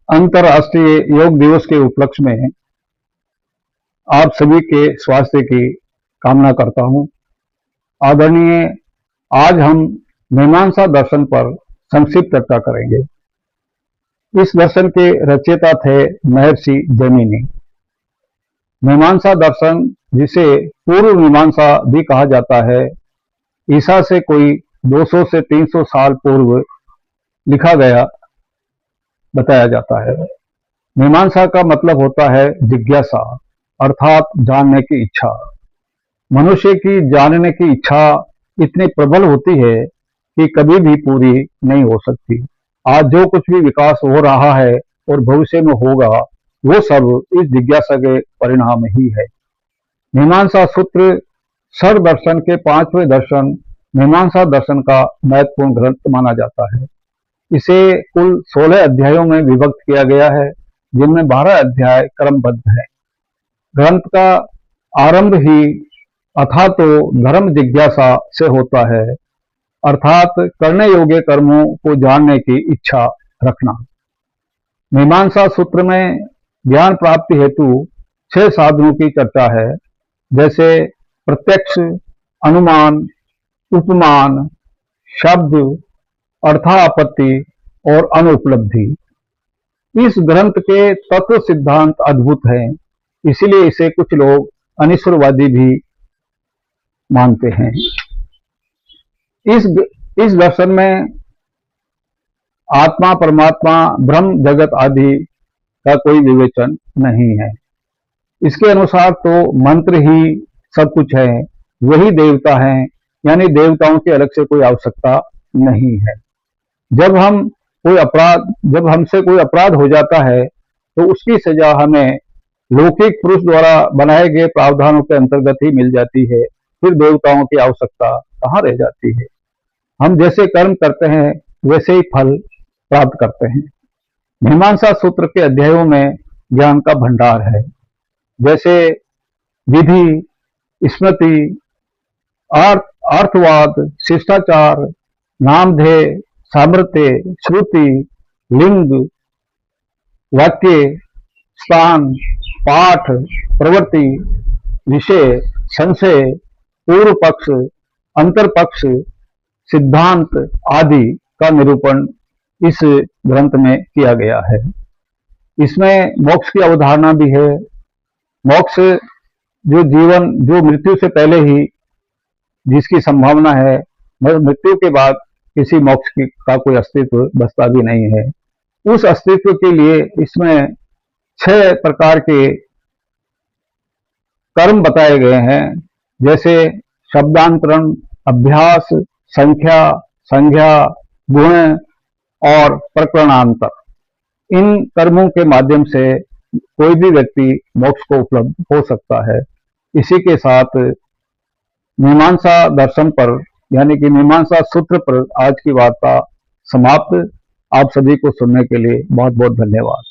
अंतर्राष्ट्रीय योग दिवस के उपलक्ष्य में आप सभी के स्वास्थ्य की कामना करता हूं। आदरणीय, आज हम मीमांसा दर्शन पर संक्षिप्त चर्चा करेंगे। इस दर्शन के रचयिता थे महर्षि जैमिनी। मीमांसा दर्शन, जिसे पूर्व मीमांसा भी कहा जाता है, ईसा से कोई 200 से 300 साल पूर्व लिखा गया बताया जाता है। मीमांसा का मतलब होता है जिज्ञासा, अर्थात जानने की इच्छा। मनुष्य की जानने की इच्छा इतनी प्रबल होती है कि कभी भी पूरी नहीं हो सकती। आज जो कुछ भी विकास हो रहा है और भविष्य में होगा, वो सब इस जिज्ञासा के परिणाम ही है। मीमांसा सूत्र षड दर्शन के 5वें दर्शन मीमांसा दर्शन का महत्वपूर्ण ग्रंथ माना जाता है। इसे कुल 16 अध्यायों में विभक्त किया गया है, जिनमें 12 अध्याय क्रमबद्ध है। ग्रंथ का आरंभ ही अथा तो धर्म जिज्ञासा से होता है, अर्थात करने योग्य कर्मों को जानने की इच्छा रखना। मीमांसा सूत्र में ज्ञान प्राप्ति हेतु 6 साधनों की चर्चा है, जैसे प्रत्यक्ष, अनुमान, उपमान, शब्द, अर्थापत्ति और अनुपलब्धि। इस ग्रंथ के तत्व सिद्धांत अद्भुत हैं, इसीलिए इसे कुछ लोग अनिश्वरवादी भी मानते हैं। इस दर्शन में आत्मा, परमात्मा, ब्रह्म, जगत आदि का कोई विवेचन नहीं है। इसके अनुसार तो मंत्र ही सब कुछ है, वही देवता हैं, यानी देवताओं की अलग से कोई आवश्यकता नहीं है। जब हमसे कोई अपराध हो जाता है, तो उसकी सजा हमें लौकिक पुरुष द्वारा बनाए गए प्रावधानों के अंतर्गत ही मिल जाती है। फिर देवताओं की आवश्यकता कहाँ रह जाती है। हम जैसे कर्म करते हैं, वैसे ही फल प्राप्त करते हैं। मीमांसा सूत्र के अध्यायों में ज्ञान का भंडार है, जैसे विधि, स्मृति, अर्थवाद, शिष्टाचार, नामधेय, सामर्थ्य, श्रुति, लिंग, वाक्य, स्थान, पाठ, प्रवृत्ति, विषय, संशय, पूर्व पक्ष, अंतर पक्ष, सिद्धांत आदि का निरूपण इस ग्रंथ में किया गया है। इसमें मोक्ष की अवधारणा भी है। मोक्ष जो मृत्यु से पहले ही जिसकी संभावना है, मृत्यु के बाद किसी मोक्ष का कोई अस्तित्व बचता भी नहीं है। उस अस्तित्व के लिए इसमें 6 प्रकार के कर्म बताए गए हैं, जैसे शब्दांतरण, अभ्यास, संख्या, गुण और प्रकरणांतर। इन कर्मों के माध्यम से कोई भी व्यक्ति मोक्ष को उपलब्ध हो सकता है। इसी के साथ मीमांसा दर्शन पर, यानी कि मीमांसा सूत्र पर आज की वार्ता समाप्त। आप सभी को सुनने के लिए बहुत बहुत धन्यवाद।